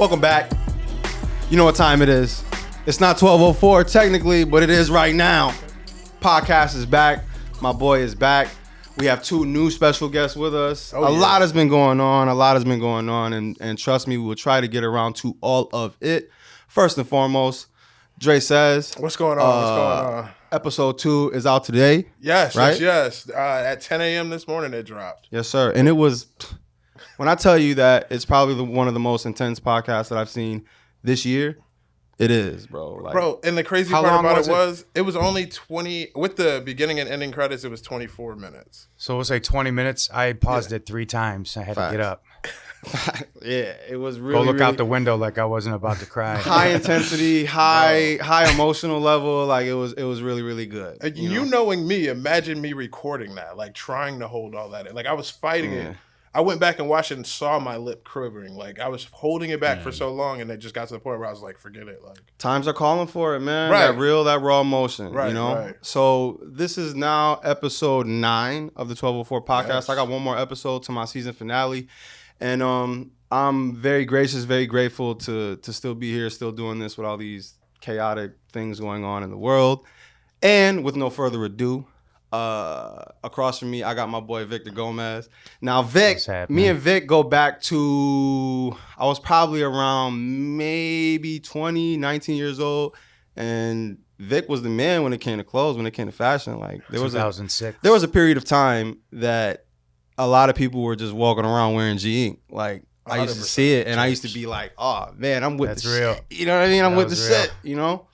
Welcome back. You know what time it is. It's not 12:04 technically, but it is right now. Podcast is back. My boy is back. We have two new special guests with us. A lot has been going on. And trust me, we will try to get around to all of it. First and foremost, Dre Says. What's going on? Episode 2 is out today. Yes, right? yes. At 10 a.m. this morning it dropped. Yes, sir. And it was, when I tell you that it's probably one of the most intense podcasts that I've seen this year, it is, bro. Like, bro, and the crazy part about it was only 20, with the beginning and ending credits, it was 24 minutes. So it was like 20 minutes. I paused it 3 times. I had to get up. Yeah, it was really, Go look out the window like I wasn't about to cry. High intensity, high emotional level. Like it was really, really good. You knowing me, imagine me recording that, like trying to hold all that in. Like I was fighting it. I went back and watched it and saw my lip quivering. Like I was holding it back for so long, and it just got to the point where I was like, forget it. Like times are calling for it, man. Right. That raw emotion. Right, you know? right. So this is now episode 9 of the 1204 podcast. Yes. I got one more episode to my season finale. And I'm very gracious, very grateful to still be here, still doing this with all these chaotic things going on in the world. And with no further ado, across from me, I got my boy Victor Gomez. Now, Vic, me and Vic go back to, I was probably around maybe 19 years old. And Vic was the man when it came to clothes, when it came to fashion. Like there was 2006. There was a period of time that a lot of people were just walking around wearing GE. Like I used to see it, and I used to be like, "Oh man, I'm with the real. shit." You know what I mean? I'm with the shit. You know.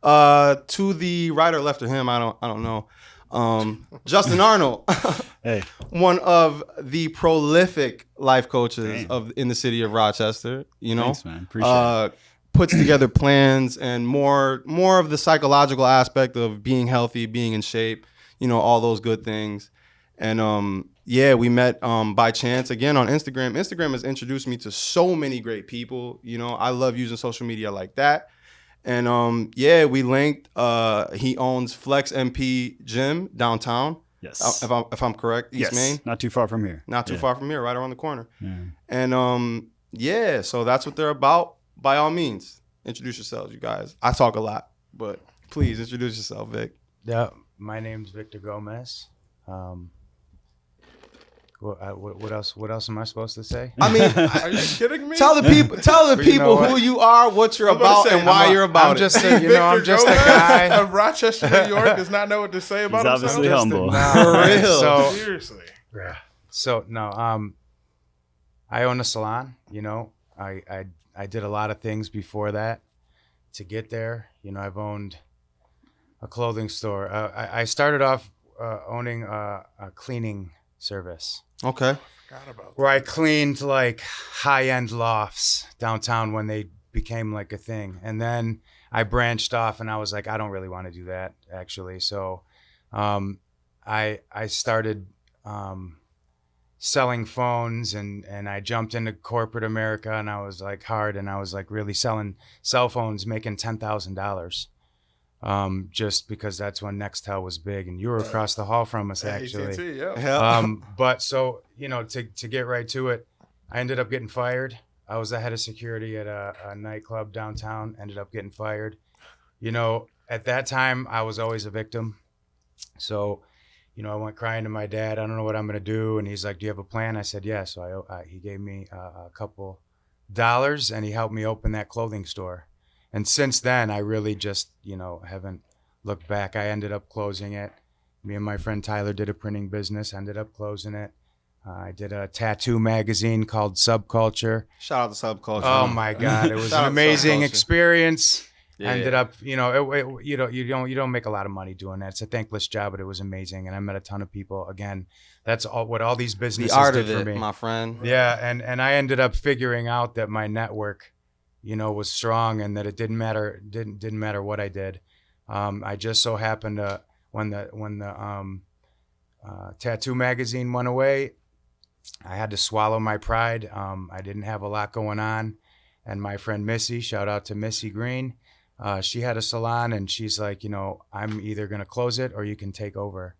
To the right or left of him, I don't know. Justin Arnold, hey, one of the prolific life coaches in the city of Rochester. You know, thanks, man. Appreciate it. Puts together plans and more of the psychological aspect of being healthy, being in shape. You know, all those good things. And yeah, we met by chance again on Instagram. Instagram has introduced me to so many great people. You know, I love using social media like that. And yeah, we linked. He owns Flex MP Gym downtown. Yes. If I'm correct, East Main. Not too far from here. Not too far from here, right around the corner. Yeah. And yeah, so that's what they're about. By all means, introduce yourselves, you guys. I talk a lot, but please introduce yourself, Vic. Yeah, my name's Victor Gomez. What else am I supposed to say? I mean, are you kidding me? Tell the people who you are, what you're about, and why you're about I'm just it. I'm just a guy of Rochester, New York, does not know what to say about He's himself. obviously humble. For real. So seriously. yeah. So no, I own a salon. You know, I did a lot of things before that to get there. You know, I've owned a clothing store. I started off owning a cleaning service. Okay. Forgot about Where I cleaned like high-end lofts downtown when they became like a thing. And then I branched off and I was like, I don't really want to do that actually. So I started selling phones and I jumped into corporate America and I was like hard and I was like really selling cell phones, making $10,000. Just because that's when Nextel was big and you were across the hall from us actually. AT&T, yeah. But so, you know, to get right to it, I ended up getting fired. I was the head of security at a nightclub downtown, ended up getting fired. You know, at that time, I was always a victim. So, you know, I went crying to my dad, I don't know what I'm going to do. And he's like, do you have a plan? I said, yeah. So he gave me a couple dollars and he helped me open that clothing store. And since then, I really just, you know, haven't looked back. I ended up closing it. Me and my friend Tyler did a printing business, ended up closing it. I did a tattoo magazine called Subculture. Shout out to Subculture. Oh my God, it was an amazing experience. Yeah. Ended up, you know, you don't make a lot of money doing that. It's a thankless job, but it was amazing, and I met a ton of people. Again, that's what all these businesses did for me, my friend. Yeah, and I ended up figuring out that my network, you know, was strong and that it didn't matter what I did. I just so happened to when the tattoo magazine went away, I had to swallow my pride. I didn't have a lot going on, and my friend Missy, shout out to Missy Green, she had a salon and she's like, you know, I'm either gonna close it or you can take over.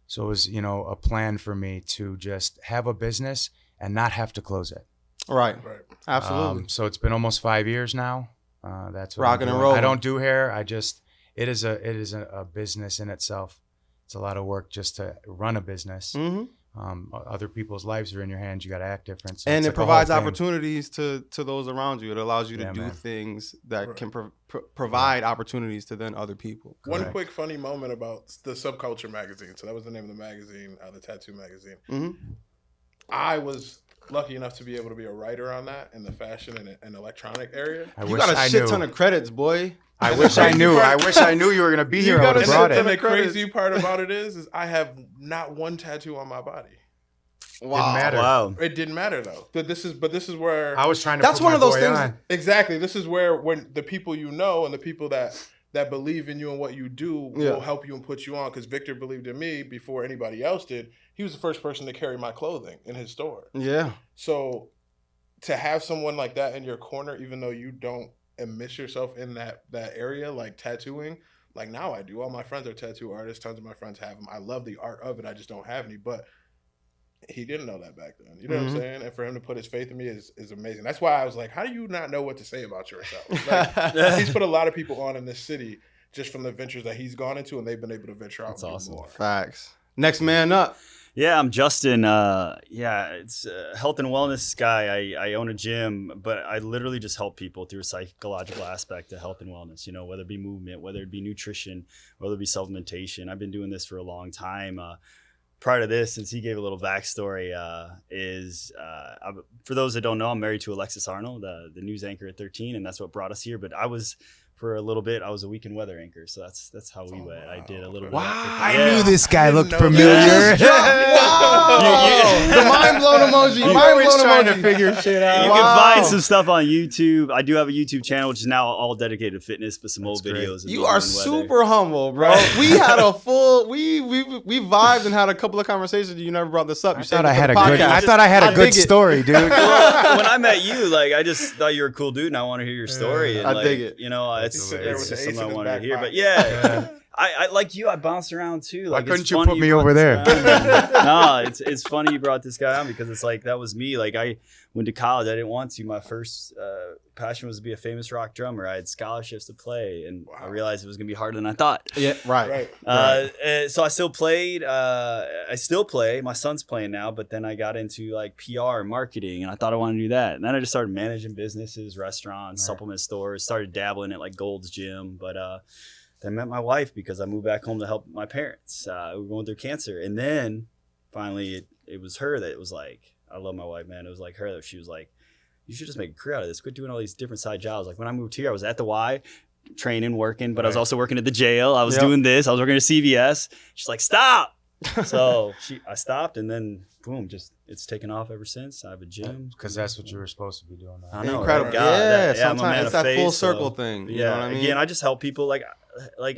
So it was, you know, a plan for me to just have a business and not have to close it. Right. Right. Absolutely. So it's been almost 5 years now. That's what Rocking I'm and doing. rolling. I don't do hair. It is a business in itself. It's a lot of work just to run a business. Mm-hmm. Other people's lives are in your hands. You got to act different. So And it's it like a whole provides thing. opportunities to those around you. It allows you to Yeah, do man. things that Right. can provide opportunities to then other people. One Correct. quick funny moment about the Subculture magazine. So that was the name of the magazine, the tattoo magazine. Mm-hmm. I was lucky enough to be able to be a writer on that in the fashion and electronic area. I You wish got a I shit knew. ton of credits, boy. I wish I knew. I wish I knew you were gonna be here. I got would a have brought shit it. ton And the of credits. crazy part about it is I have not one tattoo on my body. Wow. matter. Wow. It didn't matter though. But this is where I was trying to. That's put one my of those boy things- on. exactly. This is where when the people you know and the people that believe in you and what you do Yeah. will help you and put you on. Because Victor believed in me before anybody else did. He was the first person to carry my clothing in his store. Yeah. So to have someone like that in your corner, even though you don't immerse yourself in that area, like tattooing, like now I do. All my friends are tattoo artists. Tons of my friends have them. I love the art of it. I just don't have any. But he didn't know that back then. You know what I'm saying? And for him to put his faith in me is amazing. That's why I was like, how do you not know what to say about yourself? Like, he's put a lot of people on in this city just from the ventures that he's gone into, and they've been able to venture out. That's and do awesome. more. Facts. Next man up. Yeah, I'm Justin. It's a health and wellness guy. I own a gym, but I literally just help people through a psychological aspect of health and wellness, you know, whether it be movement, whether it be nutrition, whether it be supplementation. I've been doing this for a long time. Prior to this, since he gave a little backstory, for those that don't know, I'm married to Alexis Arnold, the news anchor at 13, and that's what brought us here. But for a little bit, I was a weekend weather anchor, so that's how we went. I did a little bit. Wow. I knew this guy looked know familiar. that. Wow. The mind blown emoji. I'm Mind always blown trying to emoji. figure shit out. You Wow. can find some stuff on YouTube. I do have a YouTube channel, which is now all dedicated to fitness, but some old That's great. videos. of You me are doing weather. super humble, bro. We had a full we vibed and had a couple of conversations. You never brought this up. You I saved thought it I for had the a good. podcast. I thought I had I a good dig it. story, dude. Well, when I met you, like I just thought you were a cool dude, and I want to hear your story. And, I like, dig it. You know, it's Sit there with just the ace something I in his wanted to back hear. But pocket. yeah, I like you. I bounced around too. Why Like, couldn't it's you funny put me brought over this there? around. No, it's funny you brought this guy on because it's like that was me. Like I went to college. I didn't want to. My first passion was to be a famous rock drummer. I had scholarships to play, and I Wow. realized it was gonna be harder than I thought. Yeah, right. Right. So I still played. I still play. My son's playing now, but then I got into like PR and marketing, and I thought I wanted to do that. And then I just started managing businesses, restaurants, Right. supplement stores. Started dabbling at like Gold's Gym, but then met my wife because I moved back home to help my parents. We were going through cancer, and then finally it was her that was like, I love my wife, man. It was like her that she was like, you should just make a career out of this. Quit doing all these different side jobs. Like when I moved here, I was at the Y, training, working, but I was Right. also working at the jail. I was Yep. doing this. I was working at CVS. She's like, stop. So I stopped, and then boom, just it's taken off ever since. I have a gym. Because that's what you were supposed to be doing. I know, Incredible. right? God, yeah, I'm a sometimes man it's of that faith, full so- circle thing. You Yeah, know what I mean? again, I just help people. Like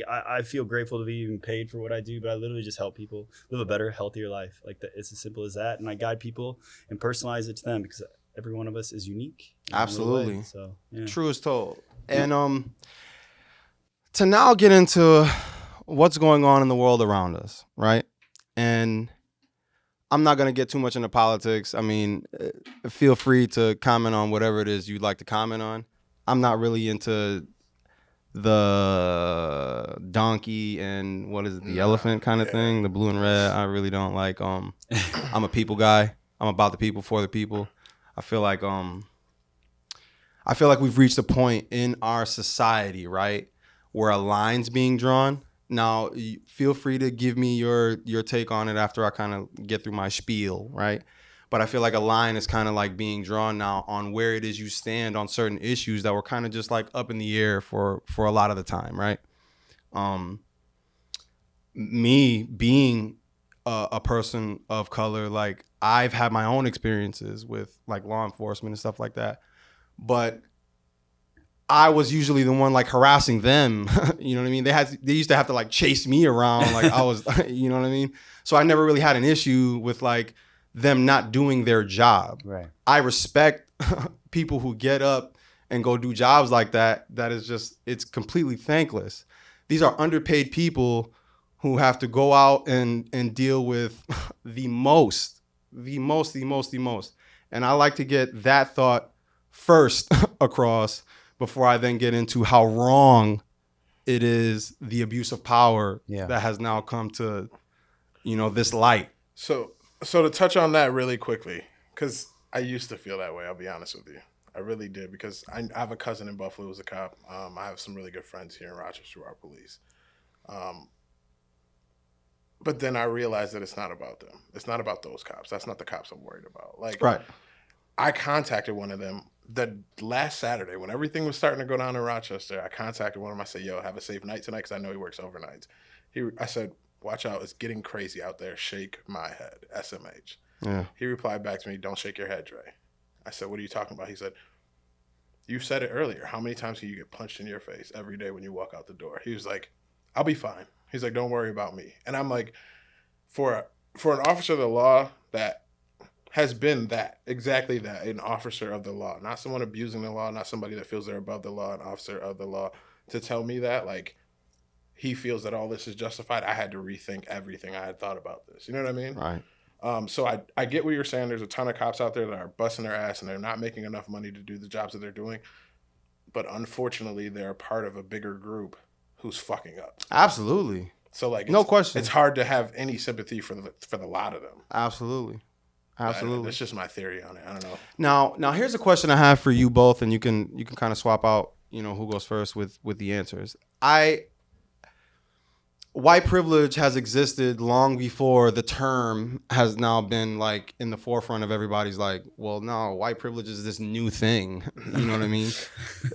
I feel grateful to be even paid for what I do, but I literally just help people live a better, healthier life. Like it's as simple as that, and I guide people and personalize it to them because every one of us is unique. in our own little way. Absolutely. So yeah. True is told. And to now get into what's going on in the world around us, right? And I'm not going to get too much into politics. I mean, feel free to comment on whatever it is you'd like to comment on. I'm not really into the donkey and what is it, the elephant kind of thing, the blue and red. I really don't like. I'm a people guy. I'm about the people, for the people. I feel like we've reached a point in our society, right, where a line's being drawn. Now, feel free to give me your take on it after I kind of get through my spiel, right? But I feel like a line is kind of like being drawn now on where it is you stand on certain issues that were kind of just like up in the air for a lot of the time, right? Me being a person of color, like I've had my own experiences with like law enforcement and stuff like that, but I was usually the one like harassing them. You know what I mean? They used to have to like chase me around like I was, you know what I mean? So I never really had an issue with like them not doing their job. Right. I respect people who get up and go do jobs like that. That is just, it's completely thankless. These are underpaid people who have to go out and deal with the most. And I like to get that thought first across before I then get into how wrong it is, the abuse of power that has now come to, this light. So to touch on that really quickly, because I used to feel that way, I'll be honest with you. I really did, because I have a cousin in Buffalo who's a cop. I have some really good friends here in Rochester who are police. But then I realized that it's not about them. It's not about those cops. That's not the cops I'm worried about. Like, right. I contacted one of them the last Saturday when everything was starting to go down in Rochester. I contacted one of them. I said, yo, have a safe night tonight, because I know he works overnights. I said, watch out. It's getting crazy out there. Shake my head. SMH. Yeah. He replied back to me, don't shake your head, Dre. I said, what are you talking about? He said, you said it earlier. How many times can you get punched in your face every day when you walk out the door? He was like, I'll be fine. He's like, don't worry about me. And I'm like, for an officer of the law that has been exactly that, an officer of the law, not someone abusing the law, not somebody that feels they're above the law, an officer of the law, to tell me that, like, he feels that all this is justified, I had to rethink everything I had thought about this. You know what I mean? Right. So I get what you're saying. There's a ton of cops out there that are busting their ass and they're not making enough money to do the jobs that they're doing. But unfortunately, they're a part of a bigger group who's fucking up. Absolutely. So, like, no question. It's hard to have any sympathy for the lot of them. Absolutely. That's just my theory on it. I don't know. Now here's a question I have for you both, and you can kind of swap out, who goes first with the answers. White privilege has existed long before the term has now been like in the forefront of everybody's like, well, no, white privilege is this new thing. You know what I mean?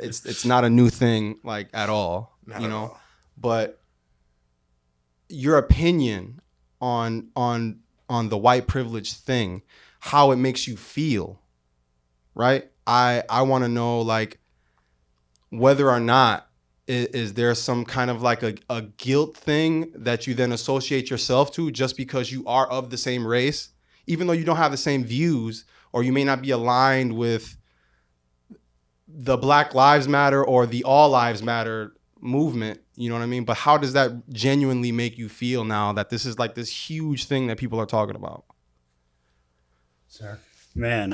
It's not a new thing like at all. Not at all. But your opinion on the white privilege thing, how it makes you feel, right? I want to know, like, whether or not is there some kind of like a guilt thing that you then associate yourself to just because you are of the same race, even though you don't have the same views, or you may not be aligned with the Black Lives Matter or the All Lives Matter movement, you know what I mean? But how does that genuinely make you feel now that this is like this huge thing that people are talking about? Sir, man,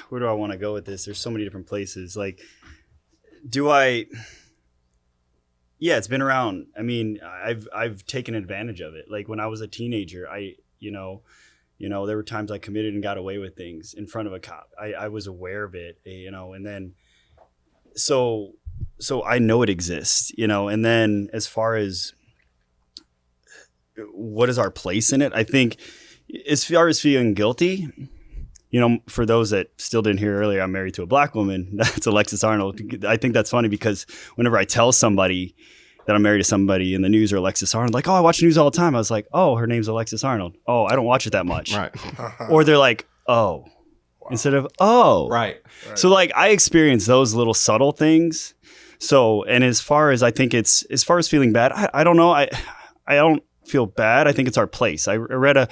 where do I want to go with this? There's so many different places. Like, yeah, it's been around. I mean, I've taken advantage of it. Like, when I was a teenager, there were times I committed and got away with things in front of a cop. I was aware of it, and then so I know it exists, and then as far as what is our place in it, I think as far as feeling guilty, for those that still didn't hear earlier, I'm married to a Black woman. That's Alexis Arnold. I think that's funny because whenever I tell somebody that I'm married to somebody in the news or Alexis Arnold, like, oh, I watch news all the time. I was like, oh, her name's Alexis Arnold. Oh, I don't watch it that much. Right. Or they're like, oh, wow. Instead of, oh. Right. So, like, I experience those little subtle things. So, and as far as feeling bad, I don't know. I don't feel bad. I think it's our place. I read a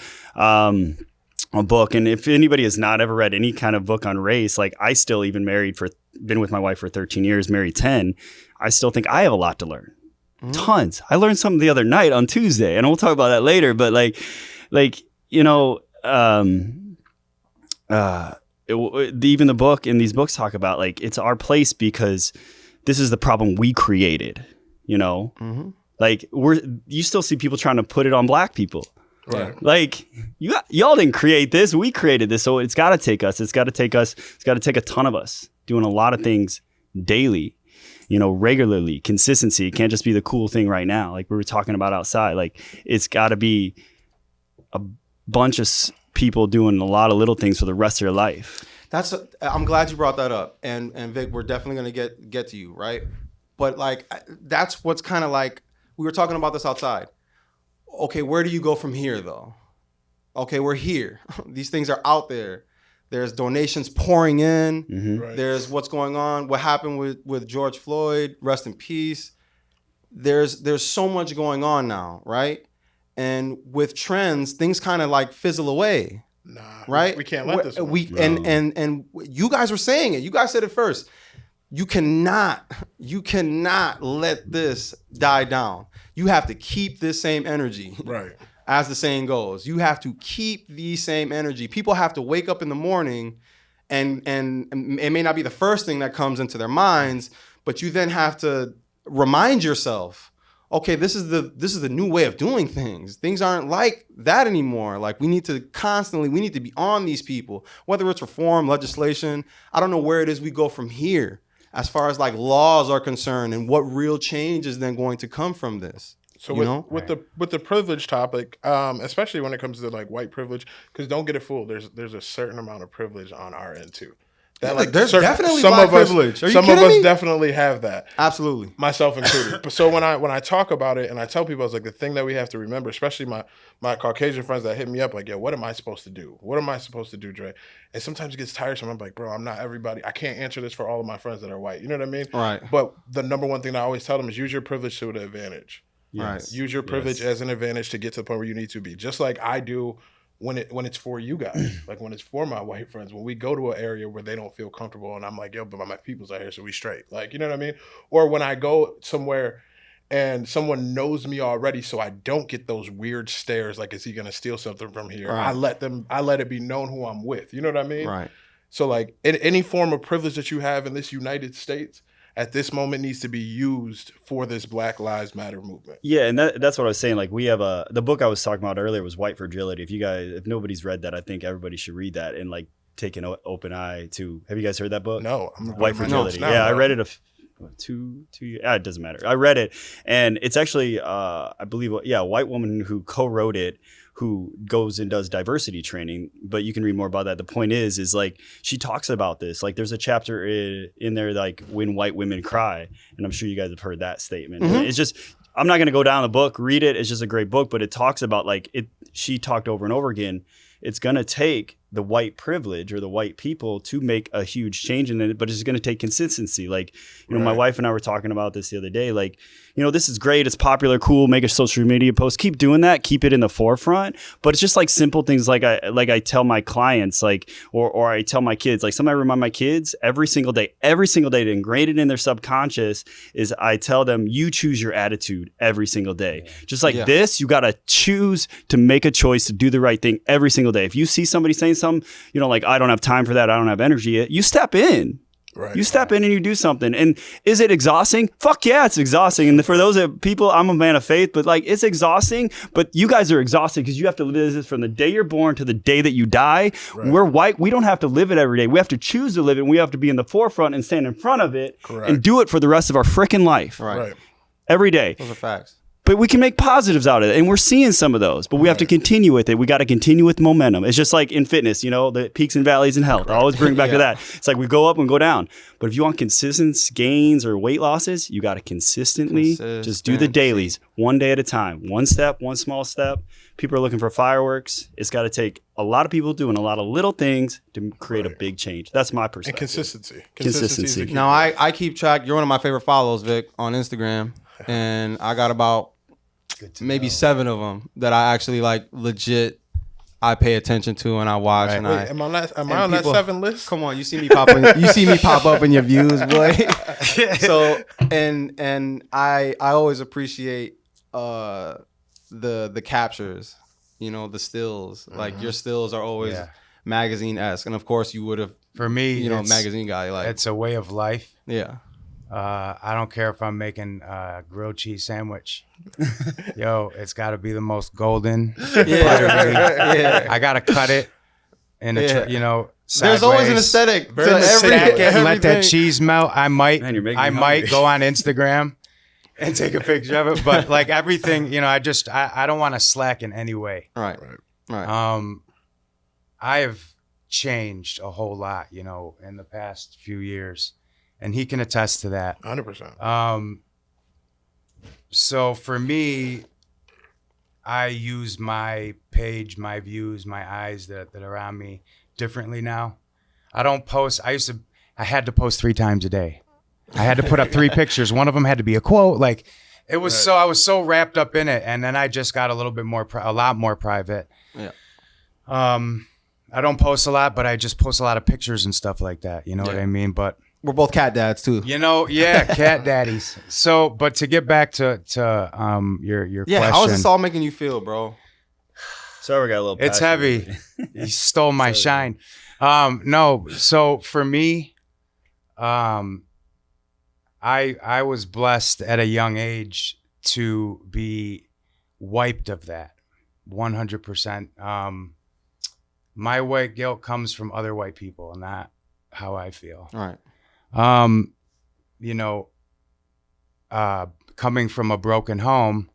book, and if anybody has not ever read any kind of book on race, like, I still, even been with my wife for 13 years, married 10, I still think I have a lot to learn. Mm-hmm. Tons. I learned something the other night on Tuesday, and we'll talk about that later, but even the book and these books talk about, like, it's our place because this is the problem we created, Mm-hmm. Like, you still see people trying to put it on Black people. Right. Like, y'all didn't create this. We created this. So it's got to take us. It's got to take a ton of us doing a lot of things daily, regularly, consistency. It can't just be the cool thing right now. Like we were talking about outside, like, it's got to be a bunch of people doing a lot of little things for the rest of their life. I'm glad you brought that up. And Vic, we're definitely going to get to you. Right. But like, that's what's kind of like, we were talking about this outside. Okay, where do you go from here, though? Okay, we're here. These things are out there. There's donations pouring in. Mm-hmm. Right. There's what's going on. What happened with George Floyd? Rest in peace. There's so much going on now, right? And with trends, things kind of like fizzle away. Nah, right? We can't let this. And you guys were saying it. You guys said it first. You cannot let this die down. You have to keep this same energy. Right. as the saying goes. You have to keep the same energy. People have to wake up in the morning, and it may not be the first thing that comes into their minds, but you then have to remind yourself, okay, this is the new way of doing things. Things aren't like that anymore. Like we need to be on these people, whether it's reform, legislation. I don't know where it is we go from here as far as like laws are concerned, and what real change is then going to come from this. So with the privilege topic, especially when it comes to like white privilege, because don't get it fooled, there's a certain amount of privilege on our end too. That like there's definitely some black of us, privilege. Are you some of kidding us me? definitely have that. Absolutely. Myself included. But so when I talk about it and I tell people, I was like, the thing that we have to remember, especially my Caucasian friends that hit me up, like, yo, what am I supposed to do? What am I supposed to do, Dre? And sometimes it gets tiresome. I'm like, bro, I'm not everybody. I can't answer this for all of my friends that are white. You know what I mean? Right. But the number one thing I always tell them is use your privilege to the advantage. Right. Use your privilege as an advantage to get to the point where you need to be. Just like I do when it's for you guys, like when it's for my white friends, when we go to an area where they don't feel comfortable and I'm like, yo, but my people's out here, so we straight. Like, you know what I mean? Or when I go somewhere and someone knows me already, so I don't get those weird stares, like, is he gonna steal something from here? Right. I let it be known who I'm with. You know what I mean? Right. So like in any form of privilege that you have in this United States at this moment needs to be used for this Black Lives Matter movement. Yeah, and that's what I was saying. Like we have the book I was talking about earlier was White Fragility. If nobody's read that, I think everybody should read that and like take an open eye to. Have you guys heard that book? No, White Fragility. Yeah, I read it two years. It doesn't matter. I read it, and it's actually I believe a white woman who co-wrote it, who goes and does diversity training, but you can read more about that. The point is like she talks about this. Like there's a chapter in there like when white women cry, and I'm sure you guys have heard that statement. Mm-hmm. It's just I'm not going to go down the book, read it. It's just a great book, but it talks about like it. She talked over and over again. It's going to take the white privilege or the white people to make a huge change in it, but it's going to take consistency. Like, you know, my wife and I were talking about this the other day. Like, you know, this is great. It's popular, cool. Make a social media post. Keep doing that. Keep it in the forefront. But it's just like simple things. Like I tell my clients, like, or I tell my kids, like something I remind my kids every single day to ingrain it in their subconscious is I tell them, you choose your attitude every single day. Just like this, you got to choose to make a choice to do the right thing every single day. If you see somebody saying something, you know, like, I don't have time for that, I don't have energy, you step in. Right. You step in and you do something. And is it exhausting? Fuck yeah, it's exhausting. And for those people, I'm a man of faith, but like it's exhausting. But you guys are exhausted because you have to live this from the day you're born to the day that you die. Right. We're white. We don't have to live it every day. We have to choose to live it. And we have to be in the forefront and stand in front of it and do it for the rest of our freaking life. Right. Every day. Those are facts. But we can make positives out of it. And we're seeing some of those. But we have to continue with it. We got to continue with momentum. It's just like in fitness, you know, the peaks and valleys in health. I always bring back to that. It's like we go up and go down. But if you want consistent gains or weight losses, you got to consistently just do the dailies, one day at a time. One step, one small step. People are looking for fireworks. It's got to take a lot of people doing a lot of little things to create a big change. That's my perspective. And Consistency. Now, I keep track. You're one of my favorite follows, Vic, on Instagram. And I got about maybe 7 of them that I actually like legit. I pay attention to and I watch. Right. And wait, am I on that 7 list? Come on, you see me pop up in your views, boy. So and I always appreciate the captures, you know, the stills. Like your stills are always magazine-esque, and of course you would have, for me, you know, magazine guy. Like it's a way of life. Yeah. I don't care if I'm making a grilled cheese sandwich. Yo, it's got to be the most golden. I got to cut it in a, you know, sideways. There's always an aesthetic to everything. Let that cheese melt. I might go on Instagram and take a picture of it. But like everything, you know, I don't want to slack in any way. Right. I have changed a whole lot, you know, in the past few years. And he can attest to that. 100%. So for me, I use my page, my views, my eyes that are on me differently now. I don't post. I had to post 3 times a day. I had to put up 3 pictures. One of them had to be a quote. Like it was I was so wrapped up in it. And then I just got a lot more private. Yeah. I don't post a lot, but I just post a lot of pictures and stuff like that. You know what I mean? But we're both cat dads too. You know, cat daddies. So, but to get back to your question. How is this all making you feel, bro? Sorry, we got a little. It's passionate. heavy. You stole my Sorry. shine. No, so for me, I was blessed at a young age to be wiped of that 100%. My white guilt comes from other white people, not how I feel. All right. You know, coming from a broken home,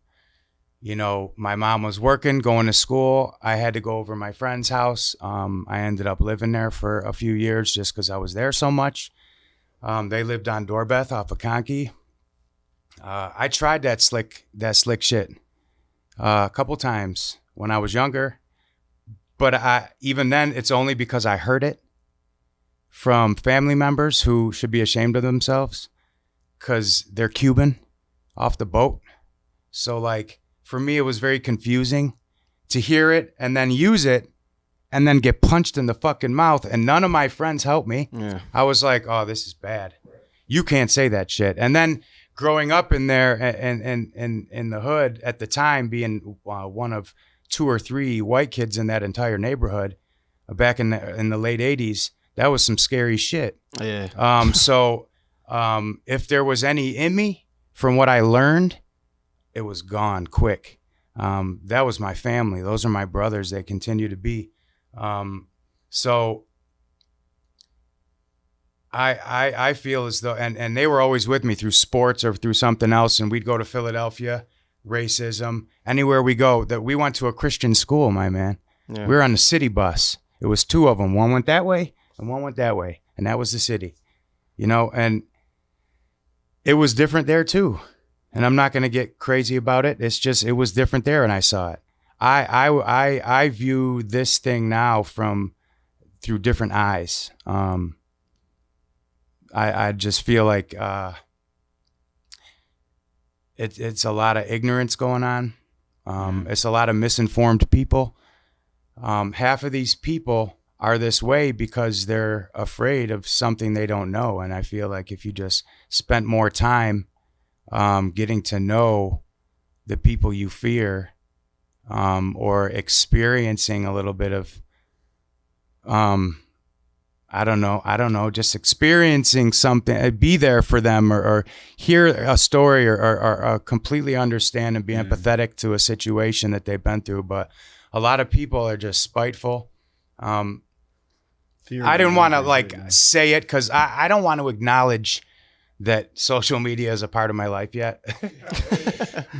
you know, my mom was working, going to school. I had to go over my friend's house. I ended up living there for a few years just because I was there so much. They lived on Doorbeth off of Conkey. I tried that slick shit a couple times when I was younger, but even then, it's only because I heard it from family members who should be ashamed of themselves because they're Cuban off the boat. So like, for me, it was very confusing to hear it and then use it and then get punched in the fucking mouth. And none of my friends helped me. Yeah. I was like, oh, this is bad. You can't say that shit. And then growing up in there and in the hood at the time, being one of 2 or 3 white kids in that entire neighborhood back in the late 80s, that was some scary shit. Yeah. So if there was any in me from what I learned, it was gone quick. That was my family. Those are my brothers. They continue to be. So I feel as though, and they were always with me through sports or through something else. And we'd go to Philadelphia, racism, anywhere we go. That we went to a Christian school, my man. Yeah. We were on the city bus. It was 2 of them. One went that way and one went that way. And that was the city, you know, and it was different there too. And I'm not going to get crazy about it. It's just, it was different there and I saw it. I view this thing now through different eyes. I just feel like it's a lot of ignorance going on. It's a lot of misinformed people. Half of these people are this way because they're afraid of something they don't know. And I feel like if you just spent more time getting to know the people you fear, or experiencing a little bit of, I don't know, just experiencing something, be there for them or hear a story or completely understand and be empathetic to a situation that they've been through. But a lot of people are just spiteful. I didn't want to say it because I don't want to acknowledge that social media is a part of my life yet.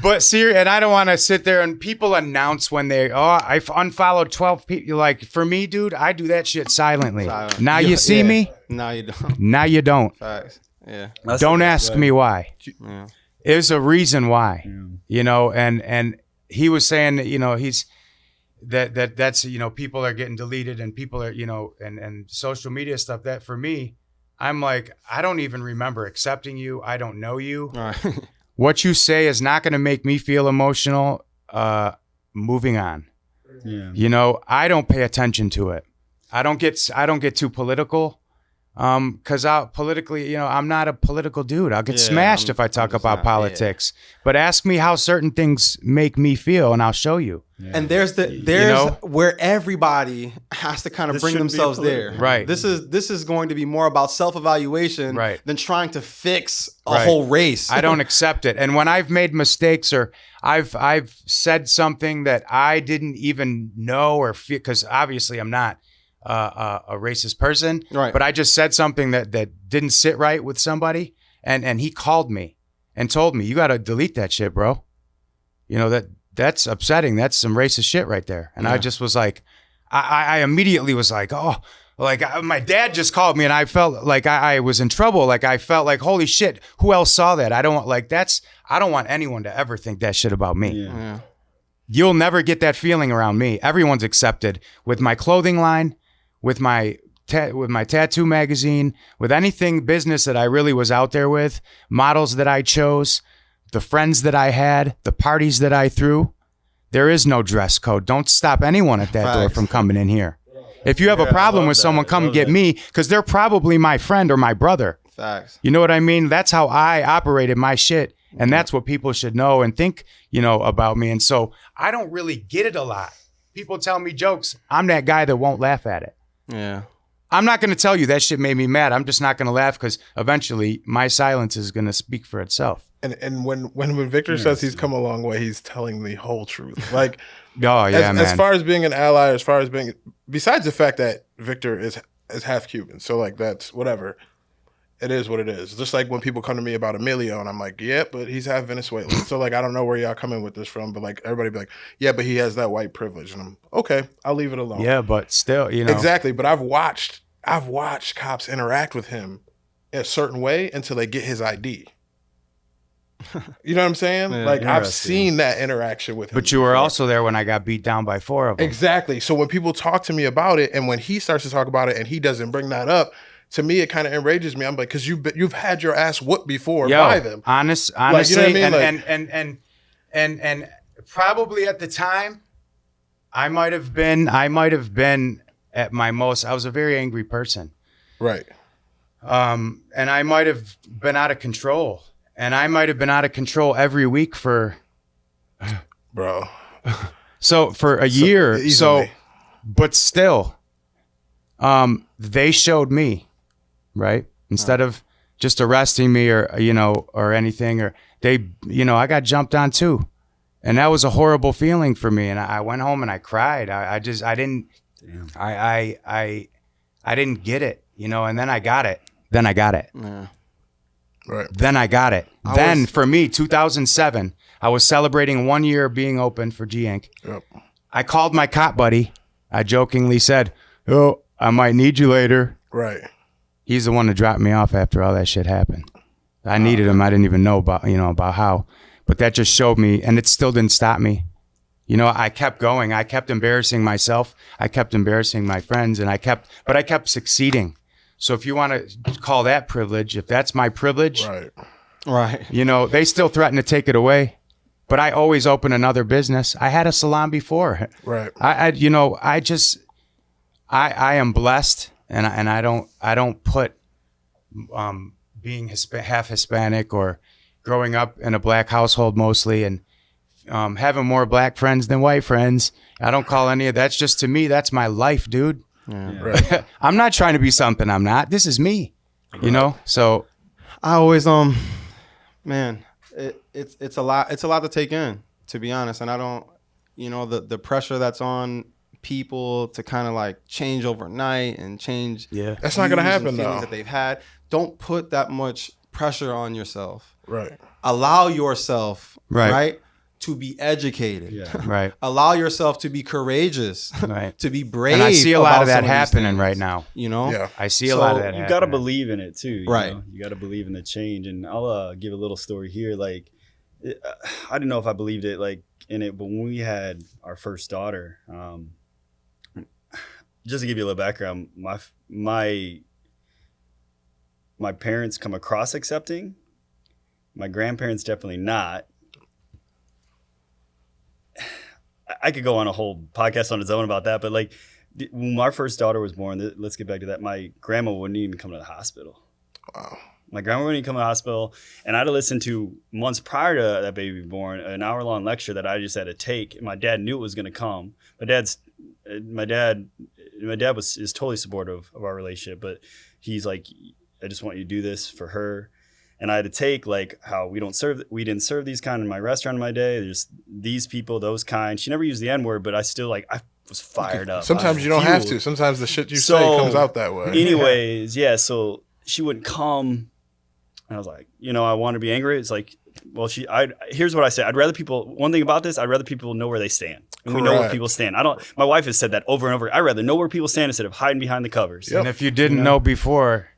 But and I don't want to sit there and people announce when I've unfollowed 12 people. Like for me, dude, I do that shit silently. Now you see me. Now you don't. Now you don't. Facts. Yeah. Don't ask me why. Yeah. There's a reason why, you know, and he was saying that, you know, that's, you know, people are getting deleted and people are, you know, and social media stuff that for me, I'm like, I don't even remember accepting you. I don't know you. All right. What you say is not going to make me feel emotional. Moving on. Yeah. You know, I don't pay attention to it. I don't get too political. Cause politically, you know, I'm not a political dude. I'll get smashed if I talk about politics. But ask me how certain things make me feel, and I'll show you. Yeah. And there's where everybody has to kind of bring themselves there. Right. This is going to be more about self-evaluation than trying to fix a whole race. I don't accept it. And when I've made mistakes or I've said something that I didn't even know or feel, because obviously I'm not a racist person, but I just said something that didn't sit right with somebody, and he called me and told me, you got to delete that shit, bro. You know, that's upsetting. That's some racist shit right there. And I just was like, I immediately was like, oh, like my dad just called me and I felt like I was in trouble. Like I felt like, holy shit, who else saw that? I don't want anyone to ever think that shit about me. Yeah. You'll never get that feeling around me. Everyone's accepted with my clothing line, with my tattoo magazine, with anything business that I really was out there with, models that I chose, the friends that I had, the parties that I threw. There is no dress code. Don't stop anyone at that door from coming in here. If you have a problem with someone, come get me, because they're probably my friend or my brother. Facts. You know what I mean? That's how I operated my shit. And that's what people should know and think, you know, about me. And so I don't really get it a lot. people tell me jokes, I'm that guy that won't laugh at it. Yeah. I'm not going to tell you that shit made me mad. I'm just not going to laugh because eventually my silence is going to speak for itself. And when Victor says he's come a long way, he's telling the whole truth. Like, Oh yeah, man. as far as being an ally, as far as being, besides the fact that Victor is half Cuban, so like that's whatever. It is what it is. Just like when people come to me about Emilio, and I'm like, yeah, but he's half Venezuelan. So like, I don't know where y'all coming with this from, but like everybody be like, yeah, but he has that white privilege, and I'm okay. I'll leave it alone. Yeah, but still, you know. Exactly. But I've watched cops interact with him a certain way until they get his ID. You know what I'm saying? Yeah, like I've interesting. seen that interaction with him. But you were before. also there when I got beat down by 4 of them. Exactly. So when people talk to me about it, and when he starts to talk about it, and he doesn't bring that up, to me it kind of enrages me. I'm like, because you've had your ass whooped before by them. Honestly, Like, you know what I mean? and probably at the time, I might have been at my most. I was a very angry person, Right. and I might have been out of control, and I might have been out of control every week for Bro. for a year. So, Easily. but still, they showed me, right? Instead of just arresting me or or anything, or they, I got jumped on too, and that was a horrible feeling for me. And I went home and I cried. I didn't, I didn't get it, and then I got it. Then I got it. Yeah. Right. Then I got it. For me, 2007, I was celebrating 1 year being open for G Inc. Yep. I called my cop buddy. I jokingly said, "Oh, I might need you later." Right. He's the one that dropped me off after all that shit happened. I needed him. I didn't even know about how, but that just showed me, and it still didn't stop me. I kept going. I kept embarrassing myself. I kept embarrassing my friends, and I kept succeeding. So if you want to call that privilege, if that's my privilege, Right. Right. they still threaten to take it away, but I always open another business. I had a salon before. Right. I am blessed, and I don't put being half Hispanic or growing up in a black household mostly, and having more black friends than white friends. I don't call any of that's just, to me, that's my life, dude. Yeah. Right. I'm not trying to be something I'm not. This is me, So I always man, it's a lot. It's a lot to take in, to be honest. And I don't, the pressure that's on people to kind of like change overnight and change. yeah, That's not gonna views and happen feelings though. that they've had. Don't put that much pressure on yourself. Right. Allow yourself, Right. right, to be educated. Yeah. right, Allow yourself to be courageous, right. to be brave. And I see a lot about of that some these happening things, right now. Yeah. I see a lot of that You happening. got to believe in it too. Right. You got to believe in the change. And I'll give a little story here. Like, I didn't know if I believed it, like, in it, but when we had our first daughter, just to give you a little background, my parents come across accepting. My grandparents definitely not. I could go on a whole podcast on its own about that, but like when our first daughter was born, let's get back to that. My grandma wouldn't even come to the hospital. Wow. My grandma wouldn't even come to the hospital, and I had to listen to months prior to that baby being born an hour-long lecture that I just had to take. My dad knew it was going to come. My dad is totally supportive of our relationship, but he's like, I just want you to do this for her. And I had to take like how we didn't serve these kind in my restaurant in my day. There's these people, those kind. She never used the N-word, but I still I was fired up. Sometimes you don't have to. Sometimes the shit you say So, comes out that way. Anyways, yeah. So she wouldn't come, and I was like, I want to be angry. It's like, well, here's what I say. One thing about this, I'd rather people know where they stand. And we know where Correct. people stand. My wife has said that over and over. I'd rather know where people stand instead of hiding behind the covers. Yep. And if you didn't know before,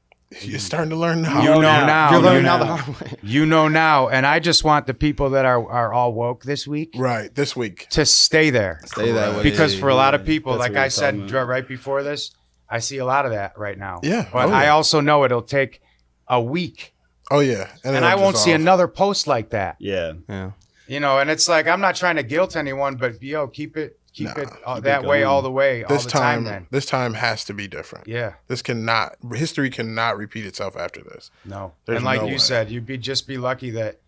You're starting to learn now. you know now. You're learning you now the know. hard way. You know now, and I just want the people that are all woke this week Right. This week. to stay there. Stay that way. Because for a lot of people, That's like what we're I said talking about. right before this, I see a lot of that right now. Yeah. But Oh, yeah. I also know it'll take a week, Oh yeah. and it'll I won't just see off. another post like that. Yeah. Yeah. And it's like, I'm not trying to guilt anyone, but keep it Keep that it way going. all the way, all This the time. time, Then, this time has to be different. yeah, History cannot repeat itself after this. no. There's And like no you way. said, just be lucky that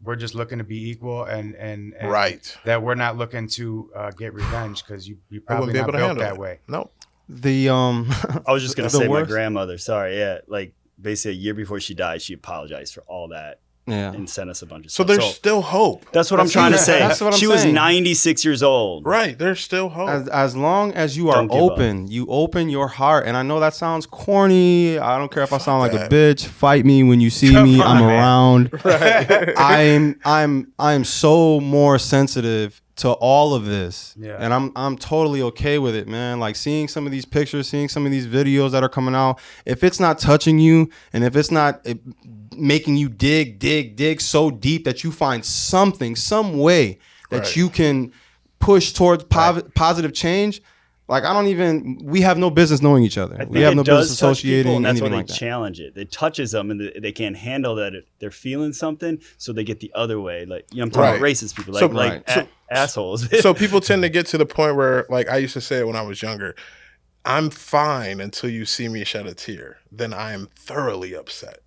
we're just looking to be equal and Right. that we're not looking to get revenge because you I wouldn't probably be not able to built handle that it. way. No. The I was just gonna the say my worst- grandmother. Sorry, yeah, like basically a year before she died, she apologized for all that Yeah. and sent us a bunch of So stuff. there's still hope. That's what I'm trying to say. That's what I'm she was saying. 96 years old. Right. There's still hope. As long as you are Don't give up. open, you open your heart. And I know that sounds corny. I don't care if I sound like that. a bitch. Fight me when you see Come me. on, I'm man. around. Right. I'm so more sensitive to all of this. Yeah. And I'm totally okay with it, man. Like seeing some of these pictures, seeing some of these videos that are coming out, if it's not touching you and if it's not making you dig so deep that you find something, some way that Right. you can push towards positive change, like we have no business knowing each other. I think We have it no does business touch people, associating and that's why anything they like that. challenge it. It touches them, and they can't handle that they're feeling something, so they get the other way. Like I'm talking Right. about racist people, So- like Right. assholes. So people tend to get to the point where, like I used to say it when I was younger, I'm fine until you see me shed a tear. Then I am thoroughly upset.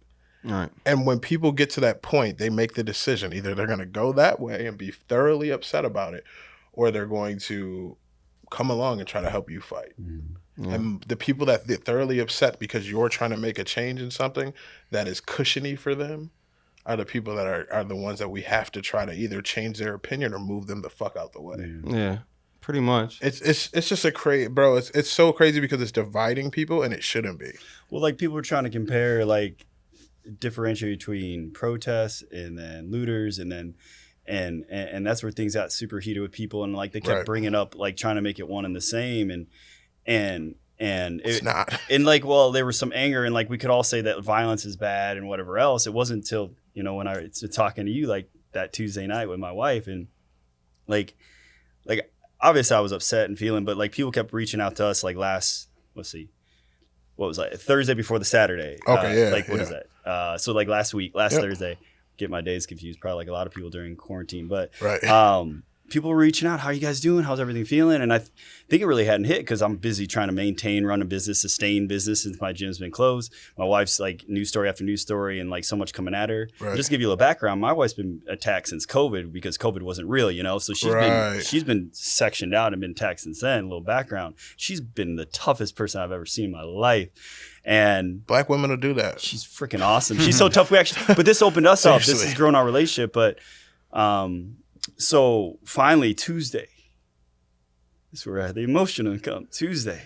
All right. And when people get to that point, they make the decision. Either they're going to go that way and be thoroughly upset about it, or they're going to come along and try to help you fight. Yeah. And the people that get thoroughly upset because you're trying to make a change in something that is cushiony for them are the people that are the ones that we have to try to either change their opinion or move them the fuck out the way. Yeah. Pretty much. It's just a crazy, bro. It's so crazy because it's dividing people and it shouldn't be. Well, like people were trying to compare, like differentiate between protests and then looters, and then and that's where things got super heated with people, and like they kept Right. bringing up like trying to make it one and the same, and It's not. and like, well, there was some anger, and like we could all say that violence is bad and whatever else. It wasn't until when I was talking to you like that Tuesday night with my wife, and like obviously I was upset and feeling, but like people kept reaching out to us like let's see, what was that, Thursday before the Saturday? Okay, yeah, Like what is that? So like last Yep. Thursday, get my days confused, probably like a lot of people during quarantine, but Right. people were reaching out. How are you guys doing? How's everything feeling? And I think it really hadn't hit because I'm busy trying to run a business, sustain business since my gym's been closed. My wife's like news story after news story and like so much coming at her. Right. Just to give you a little background, my wife's been attacked since COVID because COVID wasn't real, So Right. she's been sectioned out and been attacked since then. A little background. She's been the toughest person I've ever seen in my life. And Black women will do that. she's freaking awesome. She's so tough. But this opened us up. This Seriously. has grown our relationship. But so finally Tuesday, this is where the emotional come. Tuesday,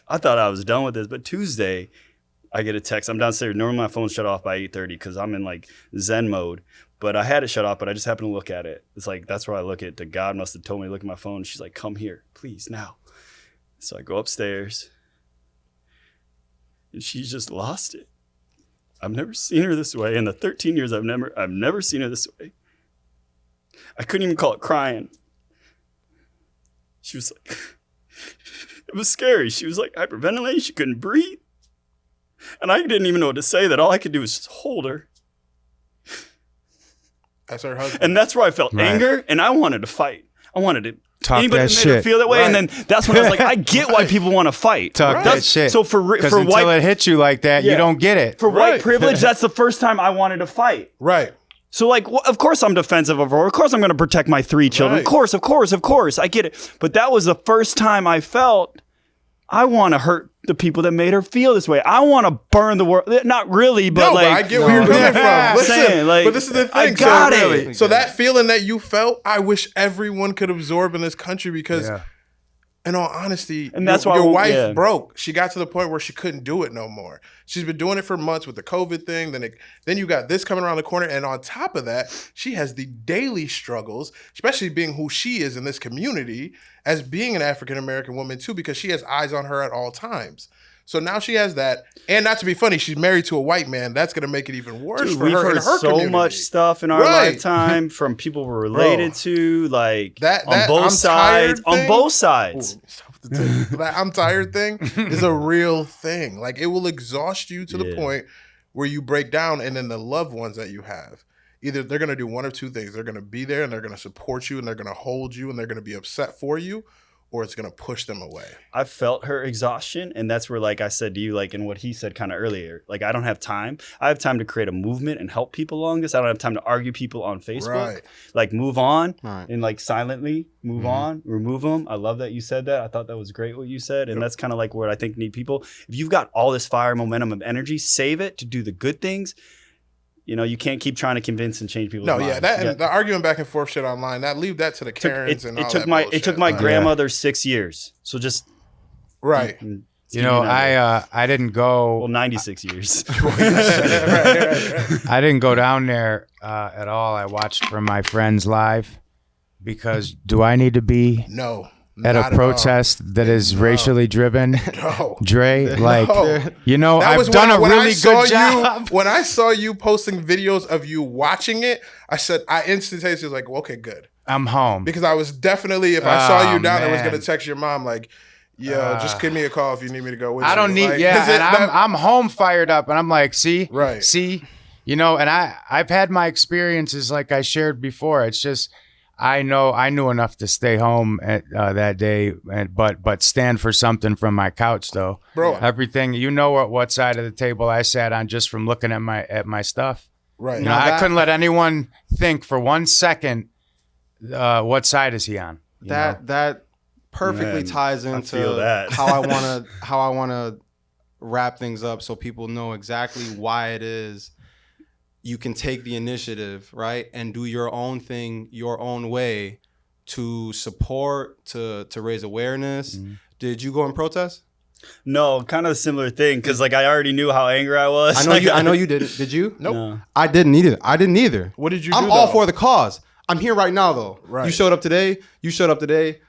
I thought I was done with this, but Tuesday, I get a text. I'm downstairs. Normally my phone's shut off by 8:30 because I'm in like Zen mode. But I had it shut off, but I just happened to look at it. It's like that's where I look at. God must have told me to look at my phone. She's like, "Come here, please, now." So I go upstairs, and she's just lost it. I've never seen her this way. In the 13 years I've never seen her this way. I couldn't even call it crying. She was like, it was scary. She was like hyperventilating. She couldn't breathe. And I didn't even know what to say. That all I could do was just hold her. That's her husband. And that's where I felt Right. anger, and I wanted to fight. I wanted to Talk anybody that that made her shit. feel that way, Right. and then that's when I was like, I get why people want to fight. Talk Right. that shit. So for Because until white it hits you like that, Yeah. you don't get it. for white Right. privilege, that's the first time I wanted to fight. Right. So like, of course I'm defensive of her. Of course I'm going to protect my 3 children. Right. Of course. I get it. But that was the first time I felt I want to hurt the people that made her feel this way. I want to burn the world. Not really, but No, like, but I get where you're coming from. Listen, saying, like, but this is the thing. I got so, it. So that feeling that you felt, I wish everyone could absorb in this country because, Yeah. in all honesty, And that's your why- wife yeah. broke. She got to the point where she couldn't do it no more. She's been doing it for months with the COVID thing. Then you got this coming around the corner, and on top of that, she has the daily struggles, especially being who she is in this community, as being an African American woman too, because she has eyes on her at all times. So now she has that, and not to be funny, she's married to a white man. That's going to make it even worse Dude, for we've her in heard her so community. much stuff in our Right. lifetime from people we're related to, like That on both I'm sides. tired On thing- both sides. Ooh, stop the thing. That I'm tired thing is a real thing. Like it will exhaust you to the Yeah. point where you break down, and then the loved ones that you have, either they're going to do one of two things. They're going to be there and they're going to support you and they're going to hold you and they're going to be upset for you, or it's going to push them away? I felt her exhaustion, and that's where, like I said to you, like, and what he said kind of earlier, like, I don't have time. I have time to create a movement and help people along this. I don't have time to argue people on Facebook. Right. Like, move on Right. and like silently move on, remove them. I love that you said that. I thought that was great what you said, and that's kind of like what I think need people. If you've got all this fire, momentum, of energy, save it to do the good things. You know, you can't keep trying to convince and change people's No, minds. yeah, that and the arguing back and forth shit online, that leave that to the Karens and all that bullshit. It took my Like, grandmother 6 years. So just right. You know, I didn't go. well 96 years. Right. I didn't go down there at all. I watched from my friends live because do I need to be No. at not a protest that is racially driven? No. Dre, like, No. you know, That I've was done a when I really saw good job. When I saw you posting videos of you watching it, I instantaneously was like, well, okay, good. I'm home. Because I was definitely, if I saw Oh, you down there, I was man. going to text your mom like, yo, just give me a call if you need me to go with you. I don't need, Like, yeah, 'cause it- and that- I'm home fired up, and I'm like, see, Right. see, you know, and I've had my experiences like I shared before. It's just I knew enough to stay home at, that day, but stand for something from my couch though. Bro. Everything, you know what side of the table I sat on just from looking at my stuff. right. You know, Now I that- couldn't let anyone think for 1 second, what side is he on? you know? That perfectly Man, ties I into feel that. how I wanna wrap things up so people know exactly why it is you can take the initiative, right, and do your own thing your own way to support, to raise awareness. Mm-hmm. Did you go and protest? No, kind of a similar thing because like I already knew how angry I was. I know you didn't. Did you? Nope. No. I didn't either. What did you I'm do, all though? for the cause. I'm here right now though. Right. You showed up today. You showed up today.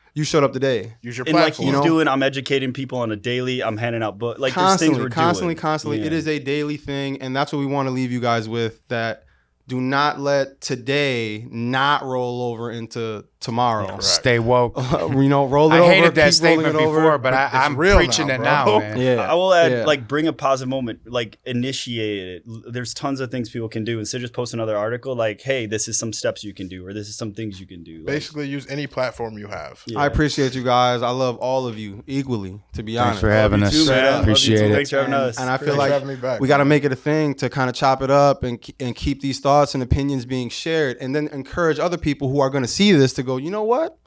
Use your And like platform. he's know? doing, I'm educating people on a daily. I'm handing out books. Like there's things we're constantly. doing. It Yeah. is a daily thing, and that's what we want to leave you guys with. That do not let today not roll over into tomorrow. Correct. Stay woke. Roll it I over. hated that keep rolling statement it over. before, but I'm real preaching now, it bro. now, man. Yeah. I will add, Yeah. like, bring a positive moment, like, initiate it. There's tons of things people can do. Instead of just post another article, like, hey, this is some steps you can do, or this is some things you can do. Like, Basically, use any platform you have. yeah. I appreciate you guys. I love all of you equally. To be Thanks honest, for having Love you us. too, man. Love you Appreciate too. it. Thanks for having us. And I feel Thanks for like having me back, we got to man. make it a thing to kind of chop it up and keep these thoughts and opinions being shared, and then encourage other people who are going to see this to go, you know what?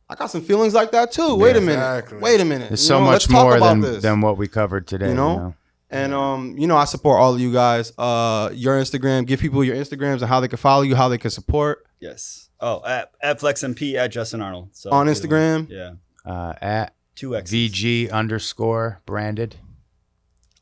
I got some feelings like that too. Wait a minute. exactly. Wait a minute. There's You so know, much let's talk more about this. than what we covered today. You know? And I support all of you guys. Your Instagram, give people your Instagrams and how they can follow you, how they can support Yes. Oh, at FlexMP, at Justin Arnold. So, on Instagram, Yeah. At 2X. VG_branded.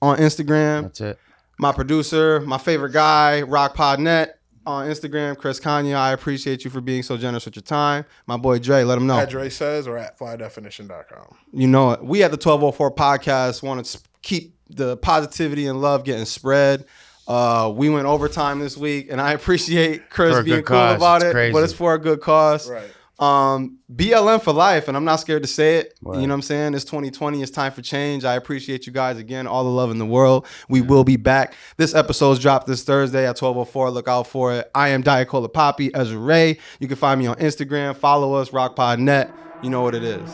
on Instagram. That's it. My producer, my favorite guy, RockPodNet on Instagram, Chris Kanye. I appreciate you for being so generous with your time. My boy Dre, let him know. At Dre Says or at flydefinition.com. You know it. We at the 1204 podcast want to keep the positivity and love getting spread. We went overtime this week, and I appreciate Chris For a being good cool cause. about It's it. crazy. But it's for a good cause. Right. BLM for life, and I'm not scared to say it. Right. You know what I'm saying? It's 2020. It's time for change. I appreciate you guys again. All the love in the world. We will be back. This episode's dropped this Thursday at 12:04. Look out for it. I am Diet Cola Poppy, Ezra Ray. You can find me on Instagram. Follow us, RockPodNet. You know what it is.